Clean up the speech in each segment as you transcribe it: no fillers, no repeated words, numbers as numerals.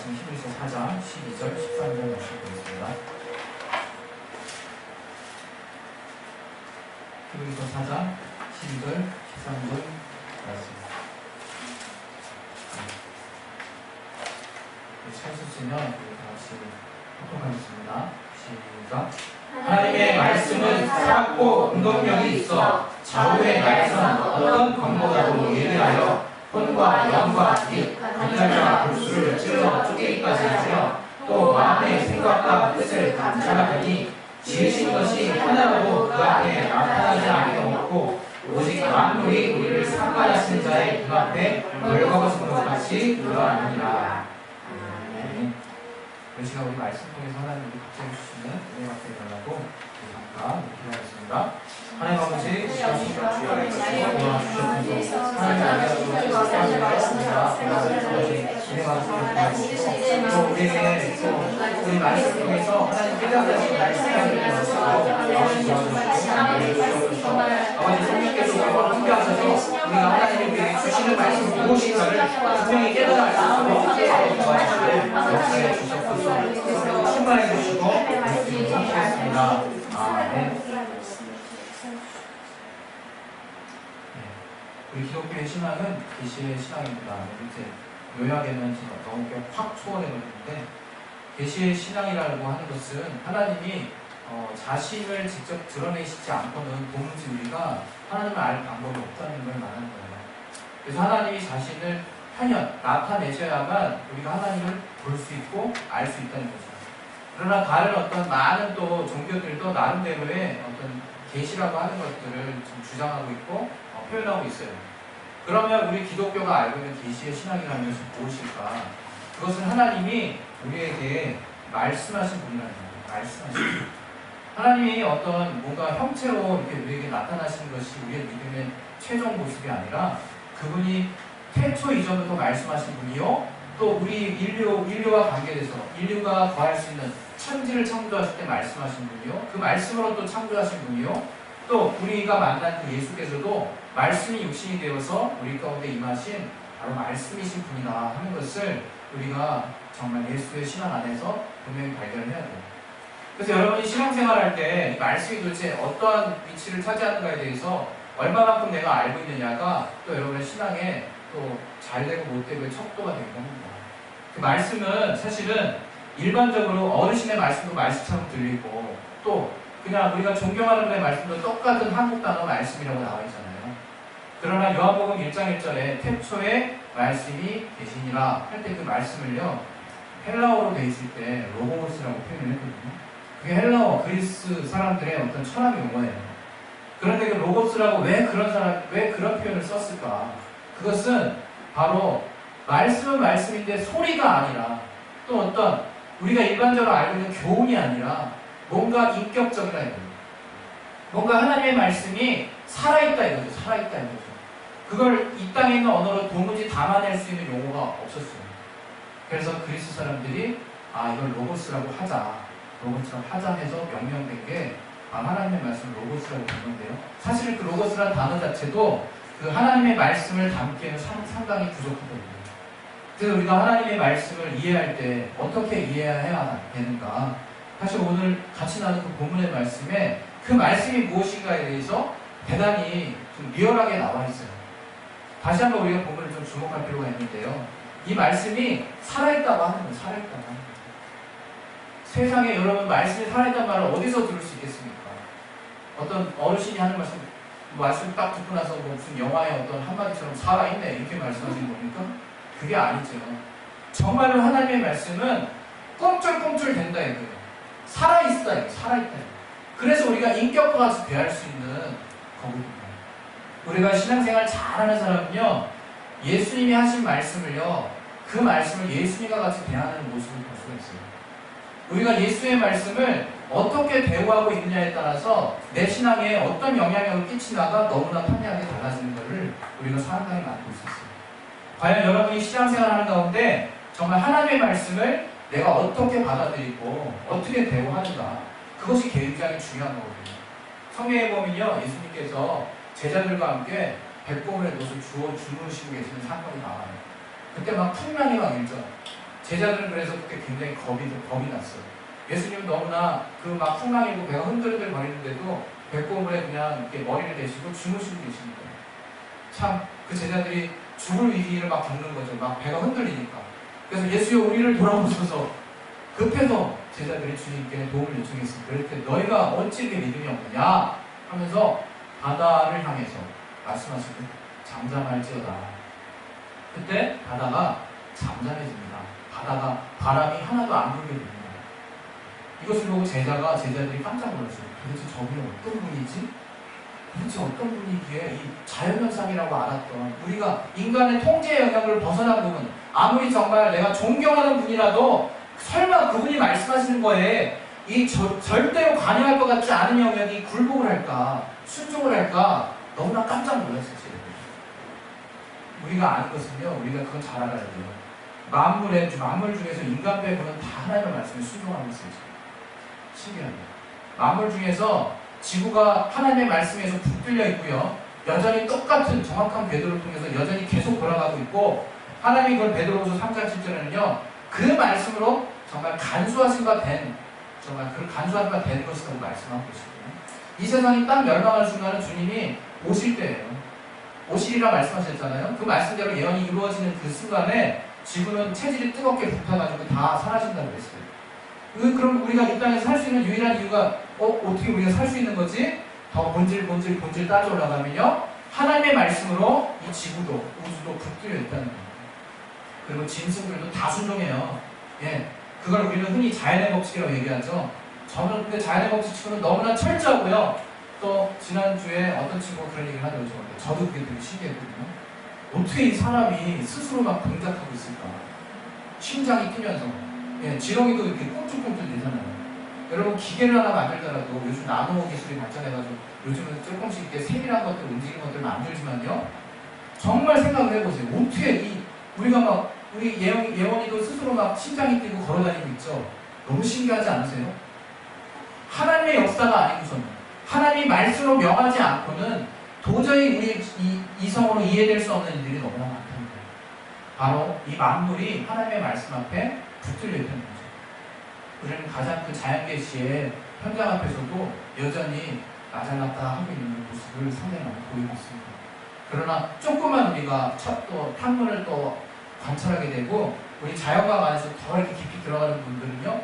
히브리서 4장 12절 13절 말씀 보겠습니다. 히브리서 4장 12절 13절 말씀. 찾으시면 우리 다 같이 합독하겠습니다. 시작. 하나님의 말씀은 살았고 운동력이 있어 좌우의 날선 어떤 검보다도 예리하여 혼과 영과 빛, 감찰과 볼수를 찔러 쪼개기까지 하며 또 마음의 생각과 뜻을 감찰하더니 지으신 것이 하나라도 그 앞에 나타나지 아니하고 없고 오직 만물이 우리를 상관하신 자의 눈앞에 벌거벗은 것 같이 그러하느니라. 이 시간 우리 말씀 통해서 하나님이 각자 주시는 은혜 받게 해달라고 잠깐 기도하겠습니다. 하나님 아버지, 시간 주여 주셔서 하나님 아버지 말씀입니다. 은혜 받으시고 또 우리에게 또 우리 말씀 통해서 하나님 깨닫으신 말씀을 주시고 아버지 도와주시고 아버지 성령께서 우리와 함께하셔서 우리가 하나님이 우리에게 주시는 말씀 무엇인가를 분명히 깨달을 수 있도록 아버지 역사해 주셨소서. 충만해 주시고 하겠습니다. 아멘. 우리 기독교의 신앙은 계시의 신앙입니다. 이제 요약에는 너무 확 초월해버리는데 계시의 신앙이라고 하는 것은 하나님이 자신을 직접 드러내시지 않고는 도무지 우리가 하나님을 알 방법이 없다는 걸 말하는 거예요. 그래서 하나님이 자신을 현현 나타내셔야만 우리가 하나님을 볼 수 있고 알 수 있다는 거죠. 그러나 다른 어떤 많은 또 종교들도 나름대로의 어떤 계시라고 하는 것들을 지금 주장하고 있고 표현하고 있어요. 그러면 우리 기독교가 알고 있는 계시의 신앙이라는 것은 무엇일까? 그것은 하나님이 우리에게 말씀하신 분이라는 거예요. 말씀하신 분. 하나님이 어떤 뭔가 형체로 이렇게 우리에게 나타나시는 것이 우리의 믿음의 최종 모습이 아니라 그분이 태초 이전부터 말씀하신 분이요, 또 우리 인류와 관계돼서 인류가 거할 수 있는 천지를 창조하실 때 말씀하신 분이요, 그 말씀으로 또 창조하신 분이요, 또 우리가 만난 그 예수께서도 말씀이 육신이 되어서 우리 가운데 임하신 바로 말씀이신 분이다 하는 것을 우리가 정말 예수의 신앙 안에서 분명히 발견을 해야 돼요. 그래서 여러분이 신앙생활할 때 말씀이 도대체 어떠한 위치를 차지하는가에 대해서 얼마만큼 내가 알고 있느냐가 또 여러분의 신앙에 또 잘되고 못되고의 척도가 되기도 합니다. 그 말씀은 사실은 일반적으로 어르신의 말씀도 말씀처럼 들리고 또 그냥 우리가 존경하는 분의 말씀도 똑같은 한국 단어 말씀이라고 나와 있잖아요. 그러나 요한복음 1장 1절에 태초에 말씀이 계시니라 할 때 그 말씀을요, 헬라어로 돼 있을 때 로고스라고 표현을 했거든요. 그게 헬라어 그리스 사람들의 어떤 철학 용어예요. 그런데 그 로고스라고 왜 그런 표현을 썼을까? 그것은 바로 말씀은 말씀인데 소리가 아니라 또 어떤 우리가 일반적으로 알고 있는 교훈이 아니라 뭔가 인격적이라 이거예요. 뭔가 하나님의 말씀이 살아있다 이거죠. 살아있다 이거죠. 그걸 이 땅에 있는 언어로 도무지 담아낼 수 있는 용어가 없었어요. 그래서 그리스 사람들이 이걸 로고스라고 하자, 로고스라고 하자 해서 명명된 게 하나님의 말씀을 로고스라고 부른 건데요. 사실 그 로고스라는 단어 자체도 그 하나님의 말씀을 담기에는 상당히 부족하거든요. 그래서 우리가 하나님의 말씀을 이해할 때 어떻게 이해해야 되는가? 사실 오늘 같이 나눈 그 본문의 말씀에 그 말씀이 무엇인가에 대해서 대단히 좀 리얼하게 나와 있어요. 다시 한번 우리가 본문을 좀 주목할 필요가 있는데요. 이 말씀이 살아있다고 하는 거예요. 살아있다고 하는 거예요. 세상에 여러분 말씀이 살아있다는 말을 어디서 들을 수 있겠습니까? 어떤 어르신이 하는 말씀 딱 듣고 나서 무슨 영화의 어떤 한마디처럼 살아있네 이렇게 말씀하시는 겁니까? 그게 아니죠. 정말로 하나님의 말씀은 꿈틀꿈틀 된다 이거예요. 살아있다. 살아있다. 그래서 우리가 인격과 같이 대할 수 있는 거거든요. 우리가 신앙생활 잘하는 사람은요, 예수님이 하신 말씀을요, 그 말씀을 예수님과 같이 대하는 모습을 볼 수가 있어요. 우리가 예수의 말씀을 어떻게 대우하고 있느냐에 따라서 내 신앙에 어떤 영향력을 끼치나가 너무나 판명하게 달라지는 것을 우리가 상당히 많이 볼 수 있어요. 과연 여러분이 신앙생활하는 가운데 정말 하나님의 말씀을 내가 어떻게 받아들이고 어떻게 대우하는가, 그것이 굉장히 중요한 거거든요. 성경에 보면요, 예수님께서 제자들과 함께 백보문의 돛을 주무시고 계시는 사건이 나와요. 그때 막 풍랑이 막 일죠. 제자들은 그래서 그때 굉장히 겁이 났어요. 예수님은 너무나 그 막 풍랑이고 배가 흔들흔들 거리는데도 배꼽에 그냥 이렇게 머리를 대시고 주무시고 계십니다. 참 그 제자들이 죽을 위기를 막 겪는 거죠. 막 배가 흔들리니까. 그래서 예수여 우리를 돌아보셔서 급해서 제자들이 주님께 도움을 요청했습니다. 그럴 때 너희가 어찌 이렇게 믿음이 없느냐 하면서 바다를 향해서 말씀하시고 잠잠할지어다. 그때 바다가 잠잠해집니다. 바다가 바람이 하나도 안 불게 됩니다. 이것을 보고 제자들이 깜짝 놀랐어요. 도대체 저분은 어떤 분이지? 도대체 어떤 분이기에 이 자연현상이라고 알았던 우리가 인간의 통제의 영역을 벗어난 부분, 아무리 정말 내가 존경하는 분이라도 설마 그분이 말씀하시는 거에 절대로 관여할 것 같지 않은 영역이 굴복을 할까, 순종을 할까 너무나 깜짝 놀랐어요. 우리가 아는 것은요, 우리가 그건 잘 알아야 돼요. 만물 중에서 인간 빼고는 다 하나님의 말씀에 순종하고 있어요. 신기합니다. 만물 중에서 지구가 하나님의 말씀에서 붙들려 있고요. 여전히 똑같은 정확한 궤도를 통해서 여전히 계속 돌아가고 있고, 하나님이 그걸 베드로후서 3장 7절에는요, 그 말씀으로 정말 간수하신 바 된, 정말 그 간수하신 바 된 것이라고 말씀하고 계시거든요. 이 세상이 딱 멸망할 순간은 주님이 오실 때예요. 오시리라 말씀하셨잖아요. 그 말씀대로 예언이 이루어지는 그 순간에 지구는 체질이 뜨겁게 불타가지고 다 사라진다고 했어요. 그럼 우리가 이 땅에서 살 수 있는 유일한 이유가 어떻게 우리가 살 수 있는 거지? 더 본질 따져 올라가면요, 하나님의 말씀으로 이 지구도 우주도 붙들려 있다는 겁니다. 그리고 짐승들도 다 순종해요. 예, 그걸 우리는 흔히 자연의 법칙이라고 얘기하죠. 저는 근데 자연의 법칙치고는 너무나 철저하고요. 또 지난주에 어떤 친구가 그런 얘기를 하더라고요. 저도 그게 되게 신기했거든요. 어떻게 이 사람이 스스로 막 동작하고 있을까? 심장이 뛰면서, 예, 지렁이도 이렇게 꿈틀꿈틀 되잖아요. 여러분, 기계를 하나 만들더라도 요즘 나노 기술이 발전해가지고 요즘은 조금씩 이렇게 세밀한 것들, 움직이는 것들 만들지만요, 정말 생각을 해보세요. 어떻게 우리가 막 우리 예원이도 스스로 막 심장이 뛰고 걸어다니고 있죠. 너무 신기하지 않으세요? 하나님의 역사가 아니고서는, 하나님이 말씀으로 명하지 않고는 도저히 우리 이성으로 이해될 수 없는 일들이 너무나 많다는 거예요. 바로 이 만물이 하나님의 말씀 앞에 붙들려 있다는 거죠. 우리는 가장 그 자연계시의 현장 앞에서도 여전히 나잘났다 하고 있는 모습을 상당히 많이 보이고 있습니다. 그러나 조금만 우리가 또 탐문을 또 관찰하게 되고 우리 자연과 안에서 더 이렇게 깊이 들어가는 분들은요,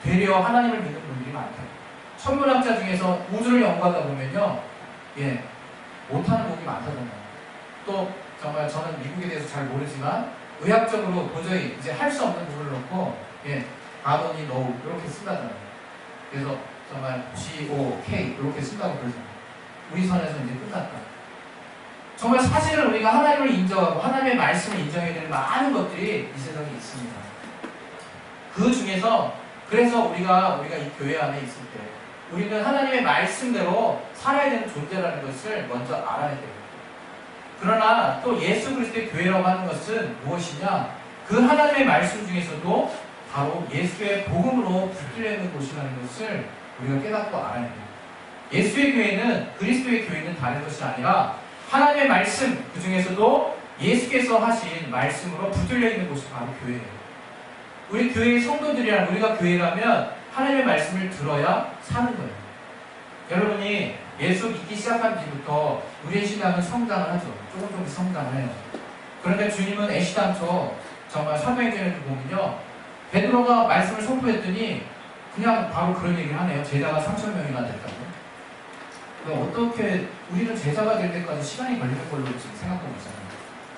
되려 하나님을 믿는 분들이 많다. 천문학자 중에서 우주를 연구하다 보면요, 예, 못하는 곡이 많다잖아요. 또 정말 저는 미국에 대해서 잘 모르지만 의학적으로 도저히 이제 할 수 없는 부분을 놓고, 예, 가돈이 노우 이렇게 쓴다잖아요. 그래서 정말 GOK 이렇게 쓴다고 그러잖아요. 우리 선에서 이제 끝났다. 정말 사실은 우리가 하나님을 인정하고 하나님의 말씀을 인정해야 되는 많은 것들이 이 세상에 있습니다. 그 중에서 그래서 우리가 이 교회 안에 있을 때 우리는 하나님의 말씀대로 살아야 되는 존재라는 것을 먼저 알아야 돼요. 그러나 또 예수 그리스도의 교회라고 하는 것은 무엇이냐? 그 하나님의 말씀 중에서도 바로 예수의 복음으로 붙들려 있는 곳이라는 것을 우리가 깨닫고 알아야 돼요. 예수의 교회는, 그리스도의 교회는 다른 것이 아니라 하나님의 말씀, 그 중에서도 예수께서 하신 말씀으로 붙들려 있는 곳이 바로 교회예요. 우리 교회의 성도들이란, 우리가 교회라면 하나님의 말씀을 들어야 사는 거예요. 여러분이 예수 믿기 시작한 뒤부터 우리의 신앙은 성장을 하죠. 조금씩 성장을 해요. 그런데 주님은 애시당초 정말 사도행전을 보면요, 베드로가 말씀을 선포했더니 그냥 바로 그런 얘기를 하네요. 제자가 3,000명이나 됐다고. 어떻게 우리는 제자가 될 때까지 시간이 걸릴 걸로 지금 생각하고 있잖아요.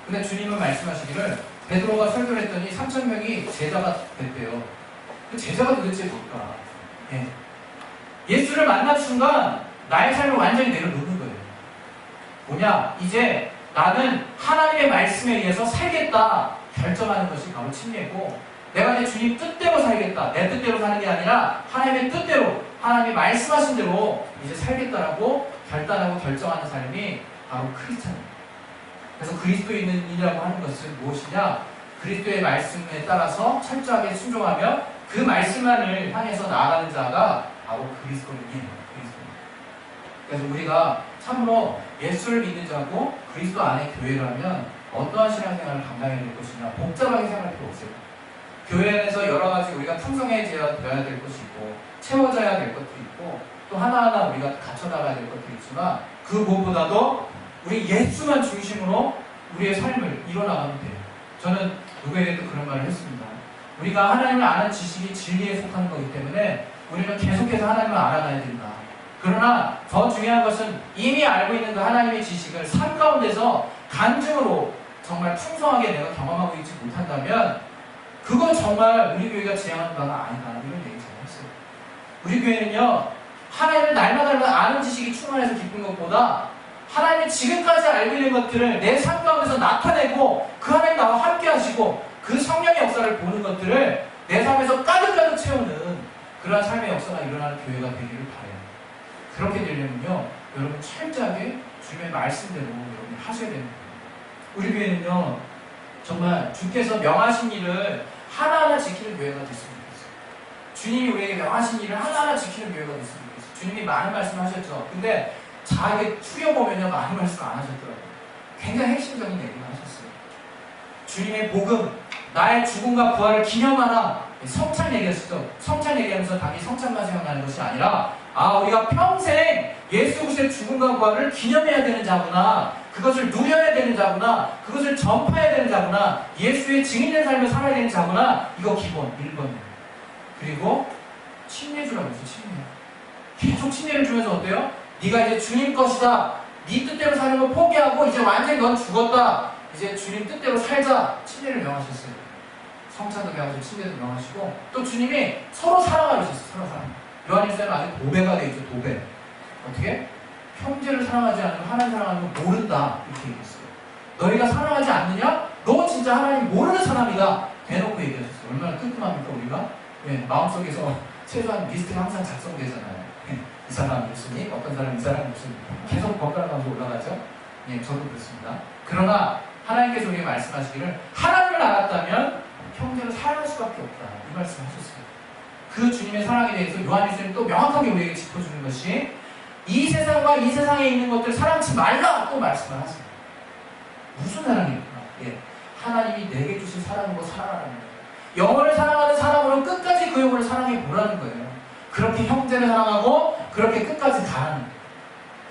근데 주님은 말씀하시기를 베드로가 설교를 했더니 3,000명이 제자가 됐대요. 그 제자가 도대체 뭘까? 예. 예수를 만난 순간 나의 삶을 완전히 내려놓는 거예요. 뭐냐? 이제 나는 하나님의 말씀에 의해서 살겠다 결정하는 것이 바로 침례고, 내가 내 주님 뜻대로 살겠다, 내 뜻대로 사는 게 아니라 하나님의 뜻대로, 하나님이 말씀하신 대로 이제 살겠다라고 결단하고 결정하는 삶이 바로 크리스찬입니다. 그래서 그리스도인이라고 하는 것은 무엇이냐? 그리스도의 말씀에 따라서 철저하게 순종하며 그 말씀만을 향해서 나아가는 자가 바로 그리스도인이에요. 그래서 우리가 참으로 예수를 믿는 자고 그리스도 안의 교회라면 어떠한 신앙생활을 감당해야 될 것이냐, 복잡하게 생각할 필요 없어요. 교회 안에서 여러 가지 우리가 풍성해져야 될 것이 있고 채워져야 될 것도 있고 또 하나하나 우리가 갖춰나가야 될 것도 있지만 그 무엇보다도 우리 예수만 중심으로 우리의 삶을 이뤄나가면 돼요. 저는 누구에게도 그런 말을 했습니다. 우리가 하나님을 아는 지식이 진리에 속하는 거기 때문에 우리는 계속해서 하나님을 알아가야 된다. 그러나 더 중요한 것은 이미 알고 있는 그 하나님의 지식을 삶 가운데서 간증으로 정말 풍성하게 내가 경험하고 있지 못한다면 그건 정말 우리 교회가 지향하는 바가 아니다. 이런 얘기 제가 했어요. 우리 교회는요, 하나님을 날마다 아는 지식이 충만해서 기쁜 것보다 하나님이 지금까지 알고 있는 것들을 내 삶 가운데서 나타내고 그 하나님 나와 함께 하시고 그 성령의 역사를 보는 것들을 내 삶에서 가득가득 채우는 그러한 삶의 역사가 일어나는 교회가 되기를 바라요. 그렇게 되려면요, 여러분 철저하게 주님의 말씀대로 여러분이 하셔야 됩니다. 우리 교회는요, 정말 주께서 명하신 일을 하나하나 지키는 교회가 됐으면 좋겠어요. 주님이 우리에게 명하신 일을 하나하나 지키는 교회가 됐으면 좋겠어요. 주님이 많은 말씀을 하셨죠. 근데 자에게 추려보면요, 많은 말씀 안 하셨더라고요. 굉장히 핵심적인 얘기를 하셨어요. 주님의 복음, 나의 죽음과 부활을 기념하라. 성찬 얘기했었죠. 성찬 얘기하면서 단지 성찬만 생각나는 것이 아니라 우리가 평생 예수 그리스도의 죽음과 부활을 기념해야 되는 자구나. 그것을 누려야 되는 자구나. 그것을 전파해야 되는 자구나. 예수의 증인된 삶을 살아야 되는 자구나. 이거 기본 1번이에요. 그리고 침례 주라고 했어요. 침례. 계속 침례를 주면서 어때요? 네가 이제 주님 것이다. 네 뜻대로 사는 거 포기하고 이제 완전히 넌 죽었다. 이제 주님 뜻대로 살자. 침례를 명하셨어요. 성찬도 명하시고 침례도 명하시고 또 주님이 서로 사랑하고 있었어요. 서로 사랑. 요한일서는 아주 도배가 되어 있죠. 도배. 어떻게? 형제를 사랑하지 않으면 하나님 사랑하는 걸 모른다. 이렇게 얘기했어요. 너희가 사랑하지 않느냐? 너 진짜 하나님 모르는 사람이다. 대놓고 얘기하셨어요. 얼마나 끈끈합니까 우리가? 네, 마음속에서 최소한 리스트가 항상 작성되잖아요. 이 사람 무슨이? 어떤 사람 이 사람 무슨? 계속 번갈아가면서 올라가죠? 예, 저도 그렇습니다. 그러나 하나님께서 우리에게 말씀하시기를 하나님을 알았다면 형제를 사랑할 수밖에 없다. 이 말씀하셨어요. 그 주님의 사랑에 대해서 요한일서는 또 명확하게 우리에게 짚어주는 것이 이 세상과 이 세상에 있는 것들 사랑치 말라 또 말씀을 하세요. 무슨 사랑입니까? 예, 하나님이 내게 주신 사랑으로 사랑하라는 거예요. 영혼을 사랑하는 사람으로 끝까지 그 영혼을 사랑해 보라는 거예요. 그렇게 형제를 사랑하고 그렇게 끝까지 가라는 거예요.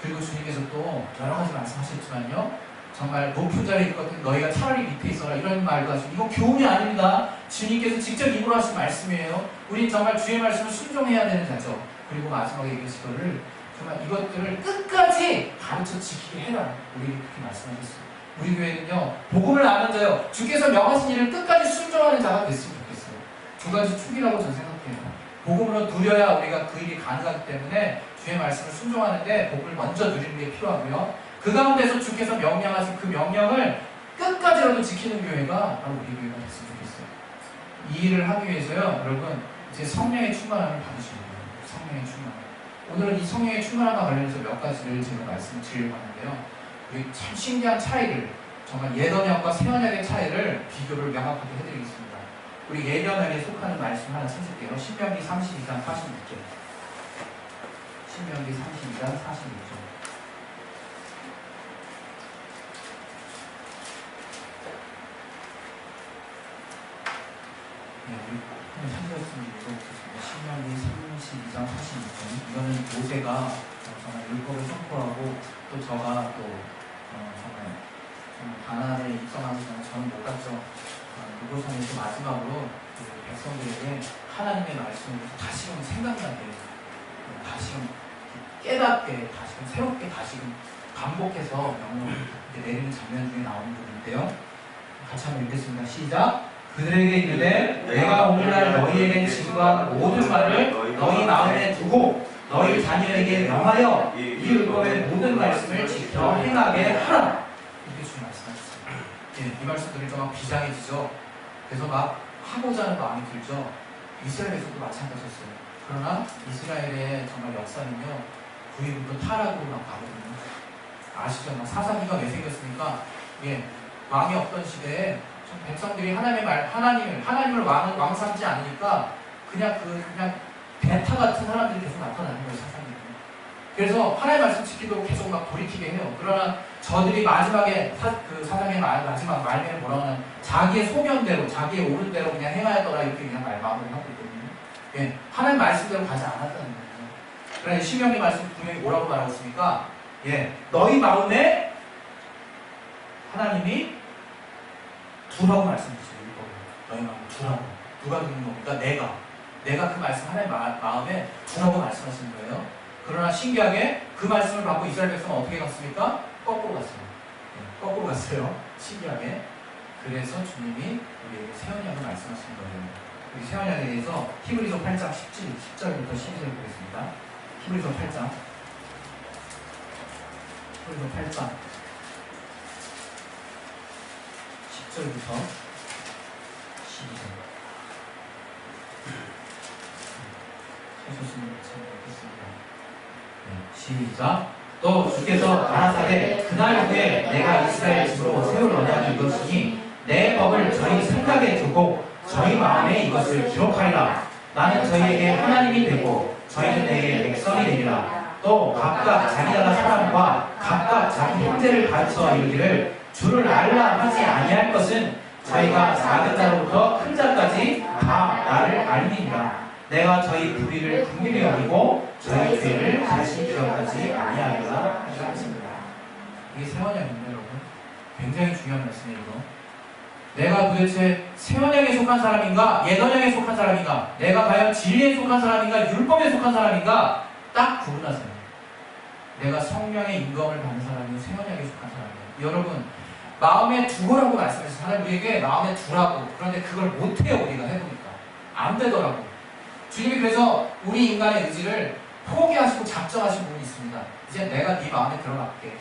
그리고 주님께서 또 여러 가지 말씀하셨지만요, 정말 높은 자리에 있거든 너희가 차라리 밑에 있어라 이런 말도 하시고 이거 교훈이 아닙니다. 주님께서 직접 입으로 하신 말씀이에요. 우리 정말 주의 말씀을 순종해야 되는 자죠. 그리고 마지막에 얘기하신 거를 정말 이것들을 끝까지 가르쳐 지키게 해라. 우리 그렇게 말씀하셨어요. 우리 교회는요, 복음을 아는 자요, 주께서 명하신 일을 끝까지 순종하는 자가 됐으면 좋겠어요. 두 가지 축이라고 저는 생각해요. 복음으로 누려야 우리가 그 일이 가능하기 때문에 주의 말씀을 순종하는데 복음을 먼저 누리는 게 필요하고요. 그 가운데서 주께서 명령하신 그 명령을 끝까지라도 지키는 교회가 바로 우리 교회가 됐으면 좋겠어요. 이 일을 하기 위해서요, 여러분, 이제 성령의 충만함을 받으시는 거예요. 성령의 충만함. 오늘은 이 성령의 충만함과 관련해서 몇 가지를 제가 말씀을 드리려고 하는데요. 우리 참 신기한 차이를, 정말 옛 언약과 새 언약의 차이를 비교를 명확하게 해드리겠습니다. 우리 옛 언약에 속하는 말씀 하나 찾을게요. 신명기 32장 46절. 신명기 32장 46절. 네, 우리 한번 찾으셨으면 읽어보겠습니다. 신명기 32장 46절. 이거는 모세가 정말 율법을 선포하고 또 저가 또 정말 가나안에 입성하기 전에 저는 못 갔죠. 그곳에서 마지막으로 그 백성들에게 하나님의 말씀을 다시금 생각나게, 다시금 깨닫게, 다시금 새롭게, 다시금 반복해서 명령을 내리는 장면 중에 나오는 부분인데요. 같이 한번 읽겠습니다. 시작. 그들에게 이르되 내가 오늘날 너희에게 지시한 모든 말을 너희 마음에 두고 너희 자녀에게 명하여 이 율법의 모든 말씀을 지켜 행하게 하라. 이렇게 주님 말씀하셨어요. 예, 이 말씀 들으니까 막 비장해지죠. 그래서 막 하고자 하는 마음이 들죠. 이스라엘에서도 마찬가지였어요. 그러나 이스라엘의 정말 역사는요, 구이부터 타락으로 막 가거든요. 아시죠? 사사기가 왜 생겼습니까? 예, 왕이 없던 시대에 백성들이 하나님을 왕 삼지 않으니까 그냥 베타 같은 사람들이 계속 나타나는 거예요, 사사기는. 그래서 하나님의 말씀 지키도록 계속 막 돌이키게 해요. 그러나 저들이 마지막에 사장의 마지막 말미에 뭐라고 하면 자기의 소견대로 자기의 옳은 대로 그냥 행하였더라 이렇게 그냥 마무리를 하고 있거든요. 예, 하나님 말씀대로 가지 않았다는 거예요. 그러나 신명기 말씀 분명히 뭐라고 말하고 있습니까? 예, 너희 마음에 하나님이 두라고 말씀하셨어요. 너희 마음에 두라고. 누가 두는 겁니까? 내가 그 말씀 하나님 마음에 두라고 말씀하시는 거예요. 그러나 신기하게 그 말씀을 받고 이스라엘 백성은 어떻게 갔습니까? 거꾸로 갔어요. 네, 거꾸로 갔어요. 신기하게. 그래서 주님이 우리에게 새 언약을 말씀하신 거예요. 우리 새 언약에 대해서 히브리서 8장 10절부터 12절 보겠습니다. 히브리서 8장 10절부터 12절. 시작. 또 주께서 가라사대 그날 후에 내가 이스라엘 집으로 세울 언약이 이것이니 내 법을 저희 생각에 두고 저희 마음에 이것을 기록하리라. 나는 저희에게 하나님이 되고 저희는 내게 백성이 되리라. 또 각각 자기 나라 사람과 각각 자기 형제를 가르쳐 이르기를 주를 알라 하지 아니할 것은 저희가 작은 자로부터 큰 자까지 다 나를 알리니라. 내가 저희 불의를 긍휼히 여기고 저희 죄를 다시 기억하지 아니하리라 하셨습니다. 이게 새 언약입니다, 여러분. 굉장히 중요한 말씀이에요. 내가 도대체 새 언약에 속한 사람인가, 옛 언약에 속한 사람인가, 내가 과연 진리에 속한 사람인가, 율법에 속한 사람인가 딱 구분하세요. 내가 성령의 인검을 받는 사람이 새 언약에 속한 사람이에요. 여러분, 마음에 두고라고 말씀하셨어요. 하나님 우리에게 마음에 두라고. 그런데 그걸 못해요. 우리가 해보니까 안 되더라고. 주님이 그래서 우리 인간의 의지를 포기하시고 작정하신 부분이 있습니다. 이제 내가 네 마음에 들어갈게.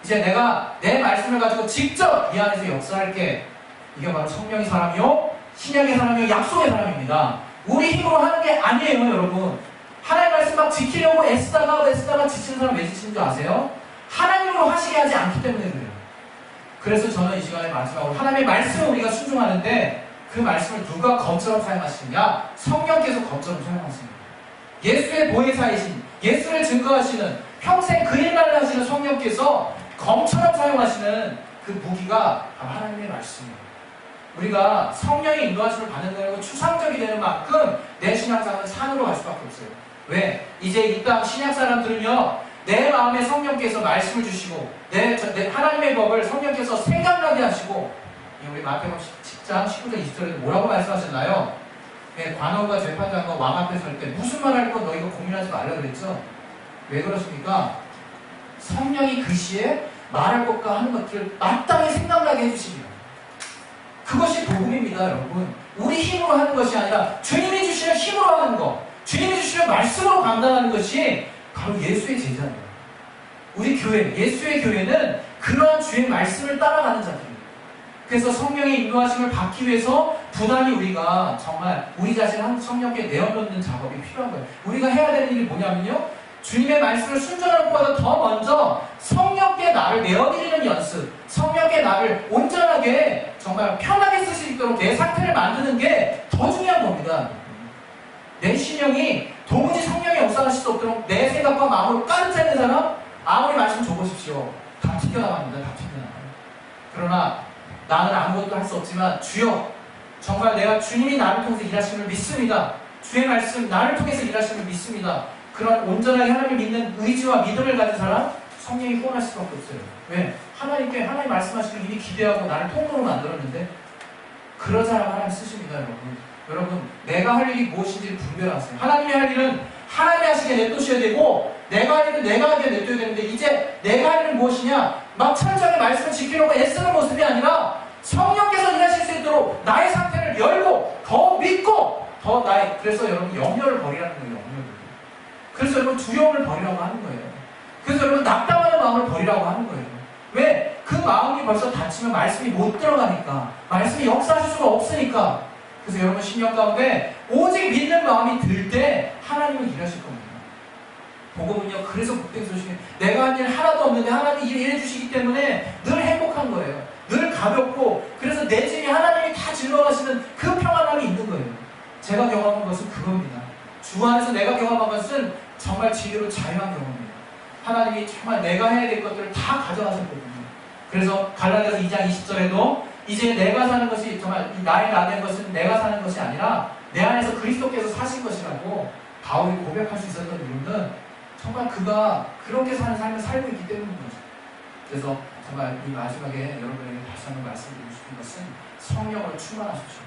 이제 내가 내 말씀을 가지고 직접 네 안에서 역사할게. 이게 바로 성령의 사람이요, 신약의 사람이요, 약속의 사람입니다. 우리 힘으로 하는 게 아니에요, 여러분. 하나님 말씀 막 지키려고 애쓰다가 지치는 사람 왜 지치는 줄 아세요? 하나님으로 하시게 하지 않기 때문에 그래요. 그래서 저는 이 시간에 마지막으로 하나님의 말씀을 우리가 순종하는데 그 말씀을 누가 검처럼 사용하시느냐? 성령께서 검처럼 사용하십니다. 예수의 보혜사이신, 예수를 증거하시는, 평생 그 일만을 하시는 성령께서 검처럼 사용하시는 그 무기가 바로 하나님의 말씀이에요. 우리가 성령의 인도하심을 받는다고 추상적이 되는 만큼 내 신앙생활은 산으로 갈 수밖에 없어요. 왜? 이제 이 땅 신약 사람들은요, 내 마음에 성령께서 말씀을 주시고 내 하나님의 법을 성령께서 생각나게 하시고, 우리 마태복음 10장 19절 20절에도 뭐라고 말씀하셨나요? 관원과 재판장과 왕 앞에 설 때 무슨 말 할 건 너희가 고민하지 말라 그랬죠? 왜 그렇습니까? 성령이 그 시에 말할 것과 하는 것들을 마땅히 생각나게 해주십니다. 그것이 복음입니다, 여러분. 우리 힘으로 하는 것이 아니라 주님이 주시는 힘으로 하는 것, 주님이 주시는 말씀으로 감당하는 것이 바로 예수의 제자예요. 우리 교회, 예수의 교회는 그러한 주의 말씀을 따라가는 자들입니다. 그래서 성령의 인도하심을 받기 위해서 부단히 우리가 정말 우리 자신을 성령께 내어놓는 작업이 필요한 거예요. 우리가 해야 되는 일이 뭐냐면요, 주님의 말씀을 순종하는 것보다 더 먼저 성령께 나를 내어드리는 연습, 성령께 나를 온전하게 정말 편하게 쓸 수 있도록 내 상태를 만드는 게 더 중요한 겁니다. 내 신령이 도무지 성령의 역사하실 수 없도록 내 생각과 마음으로 까르지 않는 사람, 아무리 말씀 줘보십시오. 다 튀겨나갑니다. 다 튀겨나가요. 그러나 나는 아무것도 할 수 없지만 주여, 정말 내가 주님이 나를 통해서 일하심을 믿습니다. 주의 말씀 나를 통해서 일하심을 믿습니다. 그런 온전하게 하나님을 믿는 의지와 믿음을 가진 사람, 성령이 후원할 수밖에 없어요. 왜? 하나님께 하나님 말씀하시길 이미 기대하고 나를 통로로 만들었는데, 그런 사람 하나님 쓰십니다. 여러분, 내가 할 일이 무엇인지를 분별하세요. 하나님이 할 일은 하나님이 하시게 냅두셔야 되고, 내가 할 일은 내가 하게 냅둬야 되는데, 이제 내가 할 일은 무엇이냐? 막 철저하게 말씀을 지키려고 애쓰는 모습이 아니라 성령께서 일하실 수 있도록 나의 상태를 열고 더 믿고 더 나의, 그래서 여러분 염려를 버리라는 거예요. 염려를. 그래서 여러분 두려움을 버리라고 하는 거예요. 그래서 여러분 낙담하는 마음을 버리라고 하는 거예요. 왜? 그 마음이 벌써 닫히면 말씀이 못 들어가니까, 말씀이 역사하실 수가 없으니까. 그래서 여러분 신령 가운데 오직 믿는 마음이 들 때 하나님은 일하실 겁니다. 복음은요, 그래서 복된 소식이, 내가 한 일 하나도 없는데 하나님이 일해 주시기 때문에 늘 행복한 거예요. 늘 가볍고, 그래서 내 집이 하나님이 다 질러가시는 그 평안함이 있는 거예요. 제가 경험한 것은 그겁니다. 주 안에서 내가 경험한 것은 정말 진리로 자유한 경험입니다. 하나님이 정말 내가 해야 될 것들을 다 가져가셨거든요. 그래서 갈라디아서 2장 20절에도 이제 내가 사는 것이 정말 나의 나된 것은 내가 사는 것이 아니라 내 안에서 그리스도께서 사신 것이라고 바울이 고백할 수 있었던 이유는 정말 그가 그렇게 사는 삶을 살고 있기 때문인 거죠. 그래서 정말 이 마지막에 여러분에게 다시 한번 말씀드리고 싶은 것은 성령으로 충만하십시오.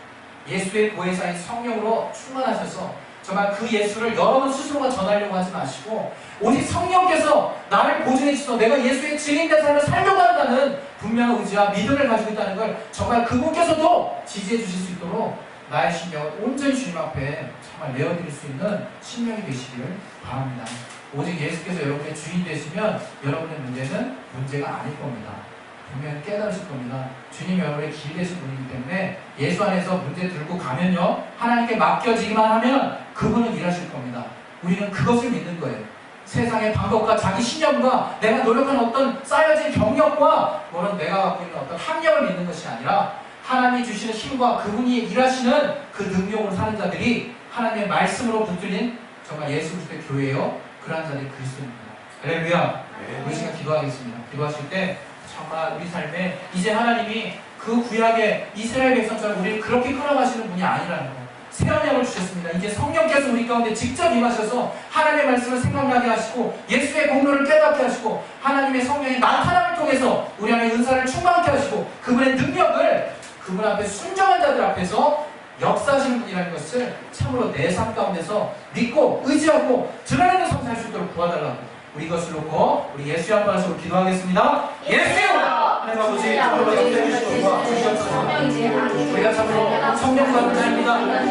예수의 보혜사인 성령으로 충만하셔서 정말 그 예수를 여러분 스스로가 전하려고 하지 마시고 오직 성령께서 나를 보증해 주셔서 내가 예수의 증인된 삶을 살려고 한다는 분명한 의지와 믿음을 가지고 있다는 걸 정말 그분께서도 지지해 주실 수 있도록 나의 심령을 온전히 주님 앞에 정말 내어드릴 수 있는 심령이 되시기를 바랍니다. 오직 예수께서 여러분의 주인 되시면 여러분의 문제는 문제가 아닐 겁니다. 분명히 깨달으실 겁니다. 주님이 여러분의 길 되신 분이기 때문에 예수 안에서 문제 들고 가면요, 하나님께 맡겨지기만 하면 그분은 일하실 겁니다. 우리는 그것을 믿는 거예요. 세상의 방법과 자기 신념과 내가 노력하는 어떤 쌓여진 경력과 뭐는 내가 갖고 있는 어떤 학력을 믿는 것이 아니라 하나님이 주시는 힘과 그분이 일하시는 그 능력으로 사는 자들이 하나님의 말씀으로 붙들린 정말 예수 그리스도의 교회요, 그러한 자들이 그리스도입니다. 할렐루야. 우리 시간 기도하겠습니다. 기도하실 때 정말 우리 삶에 이제 하나님이 그 구약의 이스라엘 백성처럼 우리를 그렇게 끌어가시는 분이 아니라는 거, 새 언약을 주셨습니다. 이제 성령께서 우리 가운데 직접 임하셔서 하나님의 말씀을 생각나게 하시고 예수의 공로를 깨닫게 하시고 하나님의 성령의 나타남을 통해서 우리 안에 은사를 충만케 하시고 그분의 능력을 그분 앞에 순종한 자들 앞에서 역사하시는 분이라는 것을 참으로 내 삶 가운데서 믿고 의지하고 드러내는 삶 살 수 있도록 도와달라고 우리 이것을 놓고 우리 예수의 한 번으로 기도하겠습니다. 예수여! 하나님 아버지, 정말로 역대해 주시고 도와주시옵소서. 우리가 참으로 성령 받은 자입니다.